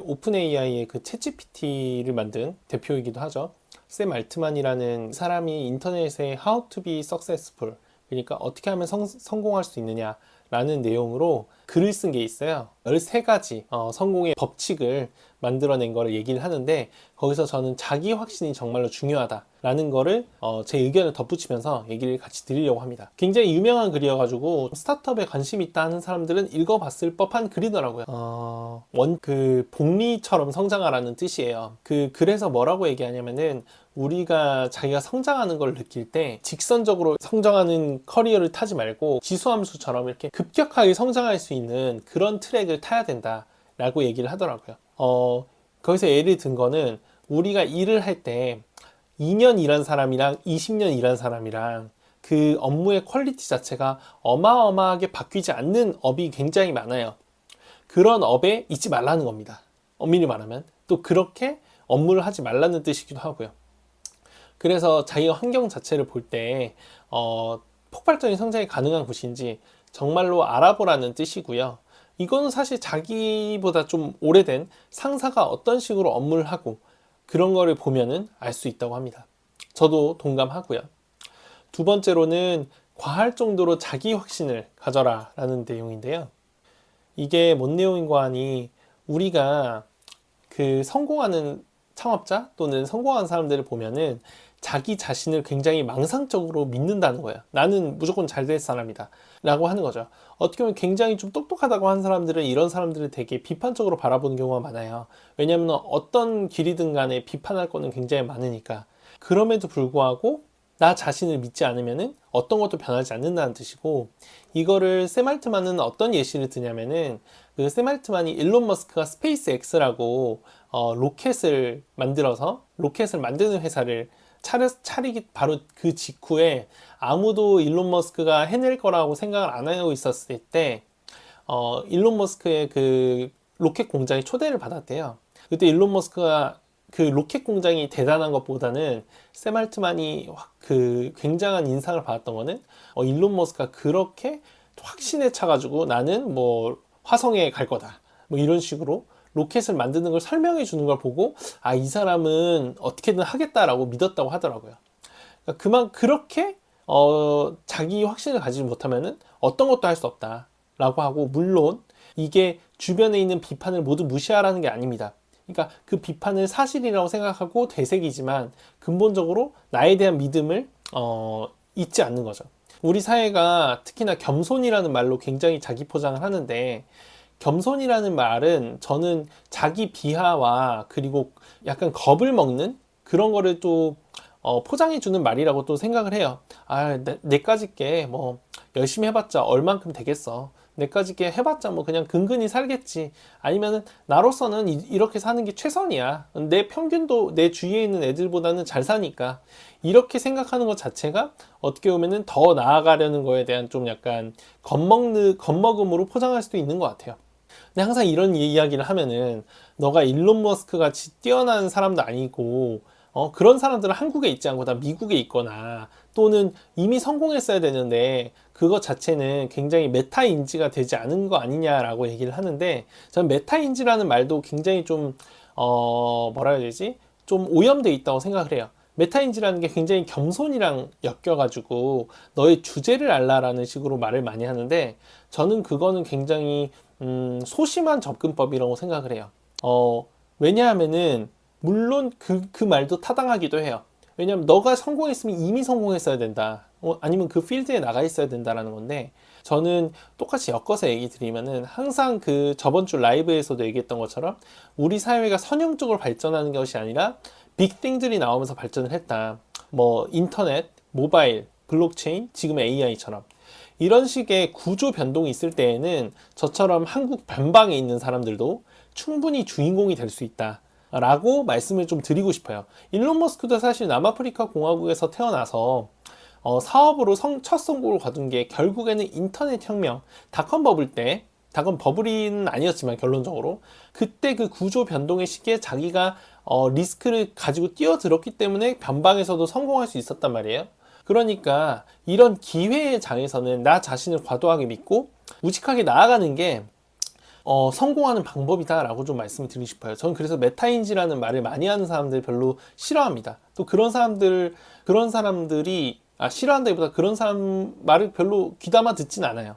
오픈 AI의 그 챗GPT를 만든 대표이기도 하죠. 샘 알트만이라는 사람이 인터넷에 How to be successful, 그러니까 어떻게 하면 성공할 수 있느냐 라는 내용으로 글을 쓴 게 있어요. 13가지 성공의 법칙을 만들어낸 거를 얘기를 하는데, 거기서 저는 자기 확신이 정말로 중요하다 라는 거를 제 의견을 덧붙이면서 얘기를 같이 드리려고 합니다. 굉장히 유명한 글이어가지고 스타트업에 관심 있다 하는 사람들은 읽어봤을 법한 글이더라고요. 그 복리처럼 성장하라는 뜻이에요. 그 글에서 뭐라고 얘기하냐면은, 우리가 자기가 성장하는 걸 느낄 때 직선적으로 성장하는 커리어를 타지 말고 지수함수처럼 이렇게 급격하게 성장할 수 있는 그런 트랙을 타야 된다 라고 얘기를 하더라고요. 거기서 예를 든 거는, 우리가 일을 할 때 2년 일한 사람이랑 20년 일한 사람이랑 그 업무의 퀄리티 자체가 어마어마하게 바뀌지 않는 업이 굉장히 많아요. 그런 업에 있지 말라는 겁니다. 엄밀히 말하면. 또 그렇게 업무를 하지 말라는 뜻이기도 하고요. 그래서 자기가 환경 자체를 볼 때 폭발적인 성장이 가능한 곳인지 정말로 알아보라는 뜻이고요. 이거는 사실 자기보다 좀 오래된 상사가 어떤 식으로 업무를 하고 그런 거를 보면은 알 수 있다고 합니다. 저도 동감하고요. 두 번째로는 과할 정도로 자기 확신을 가져라 라는 내용인데요. 이게 뭔 내용인가 하니, 우리가 그 성공하는 창업자 또는 성공한 사람들을 보면은 자기 자신을 굉장히 망상적으로 믿는다는 거예요. 나는 무조건 잘 될 사람이다 라고 하는 거죠. 어떻게 보면 굉장히 좀 똑똑하다고 하는 사람들은 이런 사람들을 되게 비판적으로 바라보는 경우가 많아요. 왜냐하면 어떤 길이든 간에 비판할 거는 굉장히 많으니까. 그럼에도 불구하고 나 자신을 믿지 않으면은 어떤 것도 변하지 않는다는 뜻이고, 이거를 샘 알트만은 어떤 예시를 드냐면은, 그 샘 알트만이 일론 머스크가 스페이스 X라고 로켓을 만들어서 로켓을 만드는 회사를 차리기 바로 그 직후에 아무도 일론 머스크가 해낼 거라고 생각을 안 하고 있었을 때 일론 머스크의 그 로켓 공장에 초대를 받았대요. 그때 일론 머스크가 그 로켓 공장이 대단한 것보다는 샘 알트만이 그 굉장한 인상을 받았던 거는, 일론 머스크가 그렇게 확신에 차가지고 나는 뭐 화성에 갈 거다 뭐 이런 식으로 로켓을 만드는 걸 설명해 주는 걸 보고, 이 사람은 어떻게든 하겠다라고 믿었다고 하더라고요. 그러니까 그렇게 자기 확신을 가지지 못하면은 어떤 것도 할 수 없다라고 하고, 물론 이게 주변에 있는 비판을 모두 무시하라는 게 아닙니다. 그러니까 그 비판을 사실이라고 생각하고 되새기지만 근본적으로 나에 대한 믿음을 잊지 않는 거죠. 우리 사회가 특히나 겸손이라는 말로 굉장히 자기 포장을 하는데, 겸손이라는 말은 저는 자기 비하와 그리고 약간 겁을 먹는 그런 거를 또 포장해 주는 말이라고 또 생각을 해요. 내까짓 게 뭐 열심히 해봤자 얼만큼 되겠어, 내까짓 게 해봤자 뭐 그냥 근근히 살겠지, 아니면은 나로서는 이렇게 사는 게 최선이야, 내 평균도 내 주위에 있는 애들보다는 잘 사니까, 이렇게 생각하는 것 자체가 어떻게 보면은 더 나아가려는 거에 대한 좀 약간 겁먹음으로 포장할 수도 있는 것 같아요. 근데 항상 이런 이야기를 하면은, 너가 일론 머스크 같이 뛰어난 사람도 아니고 그런 사람들은 한국에 있지 않고 다 미국에 있거나 또는 이미 성공했어야 되는데 그것 자체는 굉장히 메타인지가 되지 않은 거 아니냐라고 얘기를 하는데, 저는 메타인지라는 말도 굉장히 좀 뭐라 해야 되지? 좀 오염돼 있다고 생각을 해요. 메타인지라는 게 굉장히 겸손이랑 엮여가지고 너의 주제를 알라라는 식으로 말을 많이 하는데, 저는 그거는 굉장히 소심한 접근법이라고 생각을 해요. 왜냐하면은 물론 그 말도 타당하기도 해요. 왜냐하면 너가 성공했으면 이미 성공했어야 된다, 아니면 그 필드에 나가 있어야 된다라는 건데, 저는 똑같이 엮어서 얘기 드리면은, 항상 그 저번 주 라이브에서도 얘기했던 것처럼 우리 사회가 선형적으로 발전하는 것이 아니라 빅띵들이 나오면서 발전을 했다. 뭐 인터넷, 모바일, 블록체인, 지금 AI처럼 이런 식의 구조 변동이 있을 때에는 저처럼 한국 변방에 있는 사람들도 충분히 주인공이 될 수 있다 라고 말씀을 좀 드리고 싶어요. 일론 머스크도 사실 남아프리카 공화국에서 태어나서 사업으로 첫 성공을 거둔 게 결국에는 인터넷 혁명, 닷컴 버블 때, 닷컴 버블은 아니었지만 결론적으로 그때 그 구조 변동의 시기에 자기가 리스크를 가지고 뛰어들었기 때문에 변방에서도 성공할 수 있었단 말이에요. 그러니까 이런 기회의 장에서는 나 자신을 과도하게 믿고 우직하게 나아가는 게 성공하는 방법이다라고 좀 말씀을 드리고 싶어요. 저는 그래서 메타인지라는 말을 많이 하는 사람들 별로 싫어합니다. 또 그런 사람들이 싫어한다기보다 그런 사람 말을 별로 귀담아 듣진 않아요.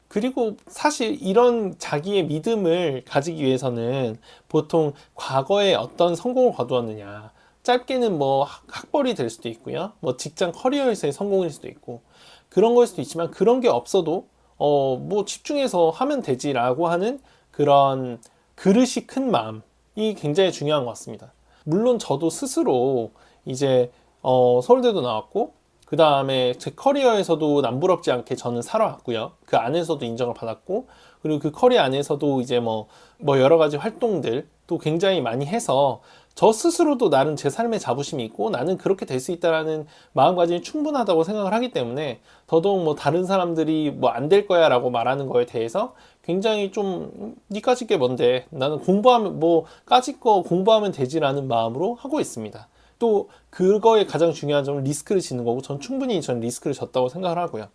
그리고 사실 이런 자기의 믿음을 가지기 위해서는 보통 과거에 어떤 성공을 거두었느냐, 짧게는 뭐 학벌이 될 수도 있고요, 뭐 직장 커리어에서의 성공일 수도 있고 그런 걸 수도 있지만, 그런 게 없어도 뭐 집중해서 하면 되지라고 하는 그런 그릇이 큰 마음이 굉장히 중요한 것 같습니다. 물론 저도 스스로 이제 서울대도 나왔고, 그 다음에 제 커리어에서도 남부럽지 않게 저는 살아왔고요. 그 안에서도 인정을 받았고, 그리고 그 커리어 안에서도 이제 뭐 여러 가지 활동들 또 굉장히 많이 해서 저 스스로도 나름 제 삶의 자부심이 있고, 나는 그렇게 될 수 있다라는 마음가짐이 충분하다고 생각을 하기 때문에, 더더욱 뭐 다른 사람들이 뭐 안 될 거야 라고 말하는 거에 대해서 굉장히 좀 니 까짓 게 뭔데, 나는 공부하면 뭐 까짓 거 공부하면 되지라는 마음으로 하고 있습니다. 또 그거의 가장 중요한 점은 리스크를 지는 거고, 전 충분히 전 리스크를 졌다고 생각을 하고요.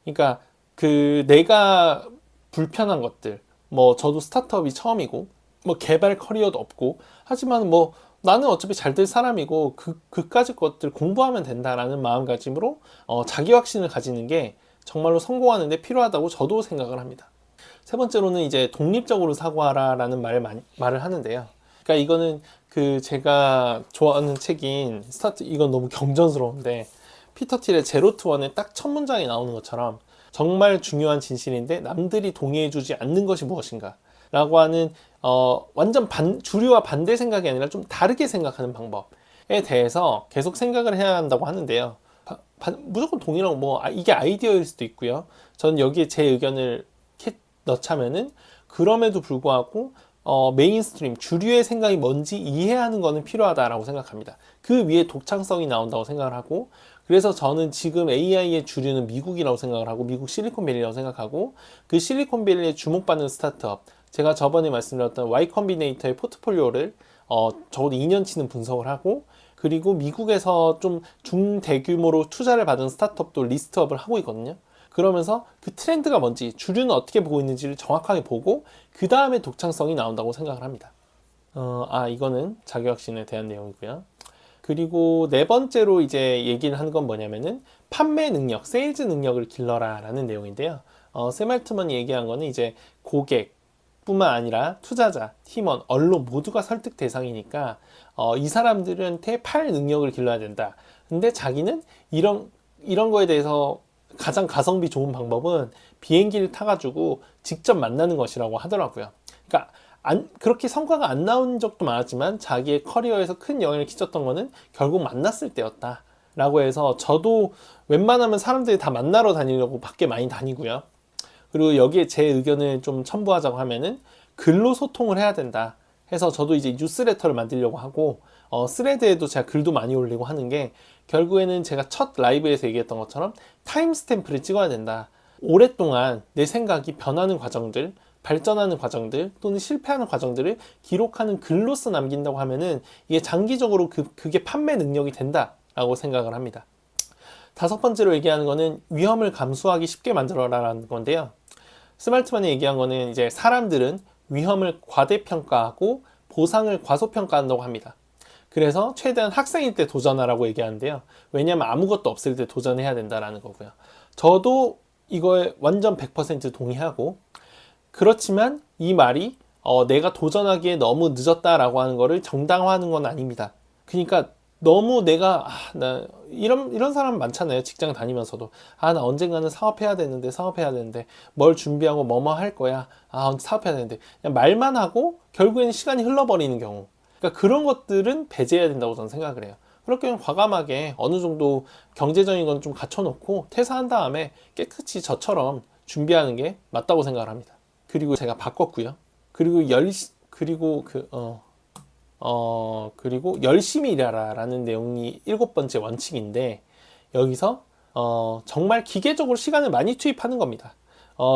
그러니까 그 내가 불편한 것들, 뭐 저도 스타트업이 처음이고 뭐 개발 커리어도 없고, 하지만 뭐 나는 어차피 잘 될 사람이고 그까짓 것들 공부하면 된다라는 마음가짐으로 자기 확신을 가지는 게 정말로 성공하는 데 필요하다고 저도 생각을 합니다. 세 번째로는 이제 독립적으로 사고하라라는 말을 하는데요. 그러니까 이거는 그 제가 좋아하는 책인 이건 너무 경전스러운데, 피터 틸의 제로 투 원의 딱 첫 문장에 나오는 것처럼 정말 중요한 진실인데 남들이 동의해주지 않는 것이 무엇인가 라고 하는 완전 주류와 반대 생각이 아니라 좀 다르게 생각하는 방법에 대해서 계속 생각을 해야 한다고 하는데요. 무조건 동의라고 이게 아이디어일 수도 있고요. 저는 여기에 제 의견을 넣자면은, 그럼에도 불구하고 메인스트림, 주류의 생각이 뭔지 이해하는 것은 필요하다라고 생각합니다. 그 위에 독창성이 나온다고 생각을 하고, 그래서 저는 지금 AI의 주류는 미국이라고 생각을 하고, 미국 실리콘밸리라고 생각하고, 그 실리콘밸리에 주목받는 스타트업, 제가 저번에 말씀드렸던 Y 컴비네이터의 포트폴리오를 적어도 2년치는 분석을 하고, 그리고 미국에서 좀 중대규모로 투자를 받은 스타트업도 리스트업을 하고 있거든요. 그러면서 그 트렌드가 뭔지, 주류는 어떻게 보고 있는지를 정확하게 보고 그 다음에 독창성이 나온다고 생각을 합니다. 이거는 자기확신에 대한 내용이고요. 그리고 네 번째로 이제 얘기를 하는 건 뭐냐면은 판매 능력, 세일즈 능력을 길러라 라는 내용인데요. 샘 알트만이 얘기한 거는 이제 고객 뿐만 아니라 투자자, 팀원, 언론 모두가 설득 대상이니까 이 사람들한테 팔 능력을 길러야 된다. 근데 자기는 이런 거에 대해서 가장 가성비 좋은 방법은 비행기를 타가지고 직접 만나는 것이라고 하더라고요. 그러니까 그렇게 성과가 안 나온 적도 많았지만 자기의 커리어에서 큰 영향을 끼쳤던 거는 결국 만났을 때였다 라고 해서, 저도 웬만하면 사람들이 다 만나러 다니려고 밖에 많이 다니고요. 그리고 여기에 제 의견을 좀 첨부하자고 하면은 글로 소통을 해야 된다 해서, 저도 이제 뉴스레터를 만들려고 하고 스레드에도 제가 글도 많이 올리고 하는 게, 결국에는 제가 첫 라이브에서 얘기했던 것처럼 타임스탬프를 찍어야 된다. 오랫동안 내 생각이 변하는 과정들, 발전하는 과정들 또는 실패하는 과정들을 기록하는 글로써 남긴다고 하면은 이게 장기적으로 그게 판매 능력이 된다라고 생각을 합니다. 다섯 번째로 얘기하는 거는 위험을 감수하기 쉽게 만들어라라는 건데요. 스말트만이 얘기한 거는 이제 사람들은 위험을 과대평가하고 보상을 과소평가한다고 합니다. 그래서 최대한 학생일 때 도전하라고 얘기하는데요. 왜냐하면 아무것도 없을 때 도전해야 된다라는 거고요. 저도 이거에 완전 100% 동의하고, 그렇지만 이 말이 내가 도전하기에 너무 늦었다라고 하는 거를 정당화하는 건 아닙니다. 그러니까 너무 내가 나 이런 사람 많잖아요. 직장 다니면서도 나 언젠가는 사업해야 되는데 뭘 준비하고 뭐뭐 할 거야, 사업해야 되는데, 그냥 말만 하고 결국에는 시간이 흘러버리는 경우, 그러니까 그런 것들은 배제해야 된다고 저는 생각을 해요. 그렇게 과감하게 어느 정도 경제적인 건 좀 갖춰놓고 퇴사한 다음에 깨끗이 저처럼 준비하는 게 맞다고 생각을 합니다. 그리고 제가 바꿨고요. 그리고 열심히 일하라 라는 내용이 7번째 원칙인데, 여기서 정말 기계적으로 시간을 많이 투입하는 겁니다.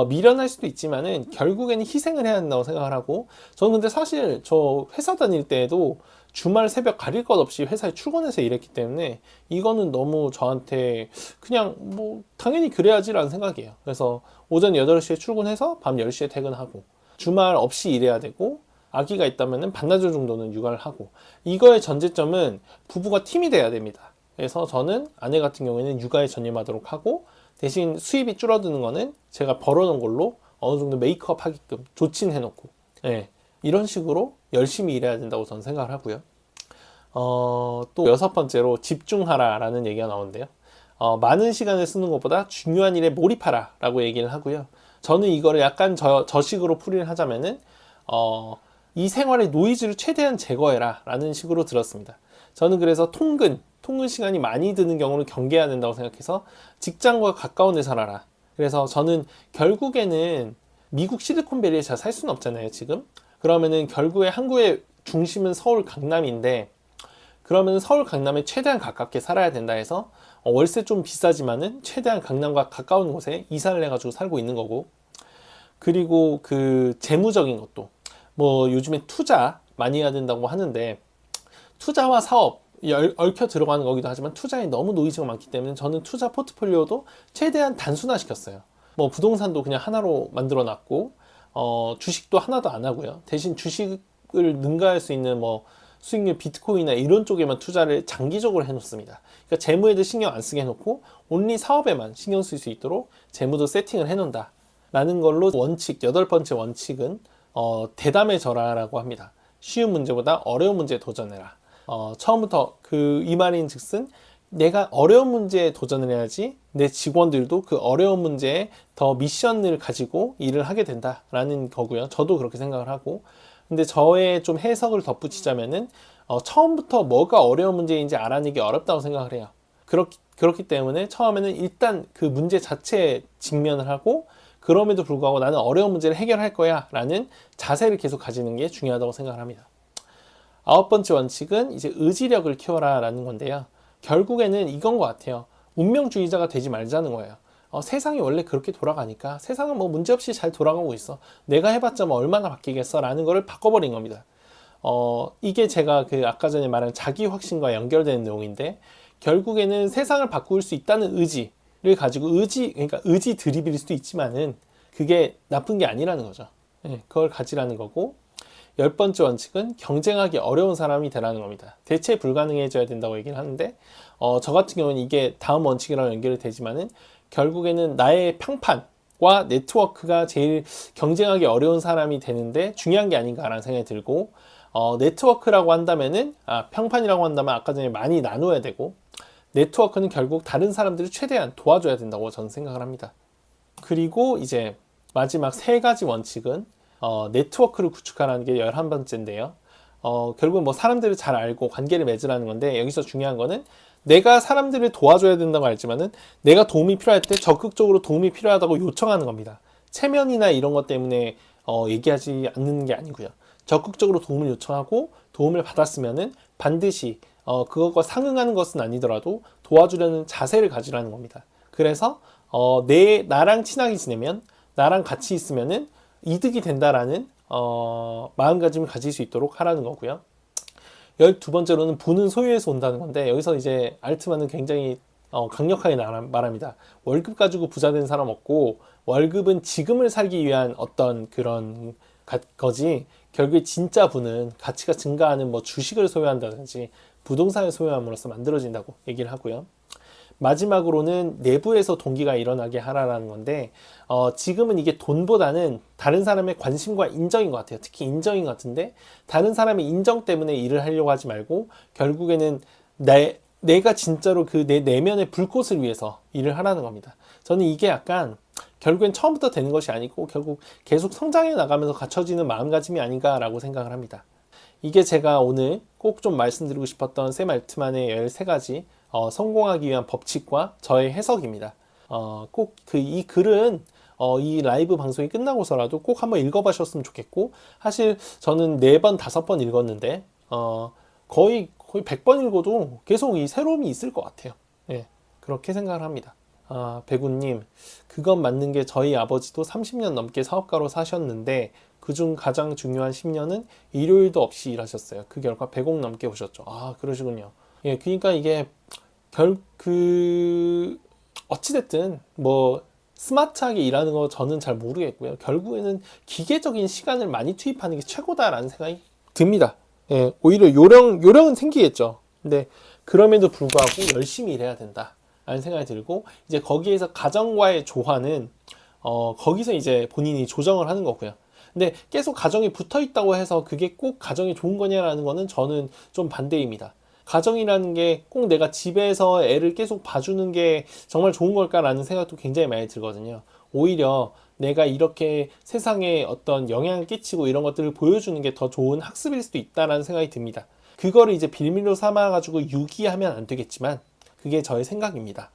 미련할 수도 있지만은 결국에는 희생을 해야 한다고 생각을 하고, 저는 근데 사실 저 회사 다닐 때에도 주말 새벽 가릴 것 없이 회사에 출근해서 일했기 때문에 이거는 너무 저한테 그냥 뭐 당연히 그래야지라는 생각이에요. 그래서 오전 8시에 출근해서 밤 10시에 퇴근하고, 주말 없이 일해야 되고 아기가 있다면 반나절 정도는 육아를 하고, 이거의 전제점은 부부가 팀이 돼야 됩니다. 그래서 저는 아내 같은 경우에는 육아에 전념하도록 하고, 대신 수입이 줄어드는 거는 제가 벌어놓은 걸로 어느 정도 메이크업 하게끔 조친해놓고, 예, 이런 식으로 열심히 일해야 된다고 저는 생각을 하고요. 또 여섯 번째로 집중하라 라는 얘기가 나오는데요. 많은 시간을 쓰는 것보다 중요한 일에 몰입하라 라고 얘기를 하고요. 저는 이거를 약간 저식으로 풀이를 하자면은 이 생활의 노이즈를 최대한 제거해라 라는 식으로 들었습니다. 저는 그래서 통근 시간이 많이 드는 경우를 경계해야 된다고 생각해서 직장과 가까운 데 살아라. 그래서 저는 결국에는 미국 실리콘밸리에 잘 살 수는 없잖아요, 지금. 그러면은 결국에 한국의 중심은 서울 강남인데, 그러면 서울 강남에 최대한 가깝게 살아야 된다 해서 월세 좀 비싸지만은 최대한 강남과 가까운 곳에 이사를 해가지고 살고 있는 거고, 그리고 그 재무적인 것도 뭐 요즘에 투자 많이 해야 된다고 하는데, 투자와 사업 얽혀 들어가는 거기도 하지만 투자에 너무 노이즈가 많기 때문에 저는 투자 포트폴리오도 최대한 단순화 시켰어요. 뭐 부동산도 그냥 하나로 만들어 놨고, 주식도 하나도 안 하고요. 대신 주식을 능가할 수 있는 뭐 수익률 비트코인이나 이런 쪽에만 투자를 장기적으로 해놓습니다. 그러니까 재무에도 신경 안 쓰게 해놓고 온리 사업에만 신경 쓸 수 있도록 재무도 세팅을 해놓는다 라는 걸로, 원칙, 여덟 번째 원칙은 대담해져라라고 합니다. 쉬운 문제보다 어려운 문제에 도전해라. 처음부터 이 말인 즉슨 내가 어려운 문제에 도전을 해야지 내 직원들도 그 어려운 문제에 더 미션을 가지고 일을 하게 된다라는 거고요. 저도 그렇게 생각을 하고, 근데 저의 좀 해석을 덧붙이자면은 처음부터 뭐가 어려운 문제인지 알아내기 어렵다고 생각을 해요. 그렇기 때문에 처음에는 일단 그 문제 자체에 직면을 하고, 그럼에도 불구하고 나는 어려운 문제를 해결할 거야 라는 자세를 계속 가지는 게 중요하다고 생각을 합니다. 아홉 번째 원칙은 이제 의지력을 키워라 라는 건데요. 결국에는 이건 것 같아요. 운명주의자가 되지 말자는 거예요. 세상이 원래 그렇게 돌아가니까 세상은 뭐 문제없이 잘 돌아가고 있어. 내가 해봤자 뭐 얼마나 바뀌겠어 라는 거를 바꿔버린 겁니다. 이게 제가 그 아까 전에 말한 자기 확신과 연결되는 내용인데, 결국에는 세상을 바꿀 수 있다는 의지를 가지고, 그러니까 의지 드립일 수도 있지만은 그게 나쁜 게 아니라는 거죠. 네, 그걸 가지라는 거고, 열 번째 원칙은 경쟁하기 어려운 사람이 되라는 겁니다. 대체 불가능해져야 된다고 얘기를 하는데, 저 같은 경우는 이게 다음 원칙이랑 연결이 되지만은 결국에는 나의 평판과 네트워크가 제일 경쟁하기 어려운 사람이 되는데 중요한 게 아닌가라는 생각이 들고, 네트워크라고 한다면은, 평판이라고 한다면 아까 전에 많이 나눠야 되고, 네트워크는 결국 다른 사람들을 최대한 도와줘야 된다고 저는 생각을 합니다. 그리고 이제 마지막 세 가지 원칙은 네트워크를 구축하라는 게 11번째인데요. 결국은 뭐 사람들을 잘 알고 관계를 맺으라는 건데, 여기서 중요한 거는 내가 사람들을 도와줘야 된다고 알지만은 내가 도움이 필요할 때 적극적으로 도움이 필요하다고 요청하는 겁니다. 체면이나 이런 것 때문에 얘기하지 않는 게 아니고요. 적극적으로 도움을 요청하고 도움을 받았으면은 반드시 그것과 상응하는 것은 아니더라도 도와주려는 자세를 가지라는 겁니다. 그래서 나랑 친하게 지내면, 나랑 같이 있으면은 이득이 된다라는 마음가짐을 가질 수 있도록 하라는 거고요. 12번째로는 부는 소유에서 온다는 건데, 여기서 이제 알트만은 굉장히 강력하게 말합니다. 월급 가지고 부자 된 사람 없고, 월급은 지금을 살기 위한 어떤 그런 거지, 결국에 진짜 부는 가치가 증가하는 뭐 주식을 소유한다든지 부동산을 소유함으로써 만들어진다고 얘기를 하고요. 마지막으로는 내부에서 동기가 일어나게 하라는 건데, 지금은 이게 돈보다는 다른 사람의 관심과 인정인 것 같아요. 특히 인정인 것 같은데, 다른 사람의 인정 때문에 일을 하려고 하지 말고 결국에는 내가 진짜로 그 내 내면의 불꽃을 위해서 일을 하라는 겁니다. 저는 이게 약간 결국엔 처음부터 되는 것이 아니고 결국 계속 성장해 나가면서 갖춰지는 마음가짐이 아닌가라고 생각을 합니다. 이게 제가 오늘 꼭 좀 말씀드리고 싶었던 샘 알트만의 13가지 성공하기 위한 법칙과 저의 해석입니다. 꼭 이 글은 이 라이브 방송이 끝나고서라도 꼭 한번 읽어보셨으면 좋겠고, 사실 저는 4번, 5번 읽었는데 거의 100번 읽어도 계속 이 새로움이 있을 것 같아요. 예, 그렇게 생각을 합니다. 배구님, 그건 맞는 게 저희 아버지도 30년 넘게 사업가로 사셨는데 그중 가장 중요한 10년은 일요일도 없이 일하셨어요. 그 결과 100억 넘게 오셨죠. 그러시군요. 예, 그러니까 이게 어찌됐든 뭐 스마트하게 일하는 거 저는 잘 모르겠고요. 결국에는 기계적인 시간을 많이 투입하는 게 최고다라는 생각이 듭니다. 예, 오히려 요령은 생기겠죠. 근데 그럼에도 불구하고 열심히 일해야 된다라는 생각이 들고, 이제 거기에서 가정과의 조화는 거기서 이제 본인이 조정을 하는 거고요. 근데 계속 가정이 붙어 있다고 해서 그게 꼭 가정이 좋은 거냐라는 거는 저는 좀 반대입니다. 가정이라는 게 꼭 내가 집에서 애를 계속 봐주는 게 정말 좋은 걸까라는 생각도 굉장히 많이 들거든요. 오히려 내가 이렇게 세상에 어떤 영향을 끼치고 이런 것들을 보여주는 게 더 좋은 학습일 수도 있다라는 생각이 듭니다. 그거를 이제 빌미로 삼아가지고 유기하면 안 되겠지만, 그게 저의 생각입니다.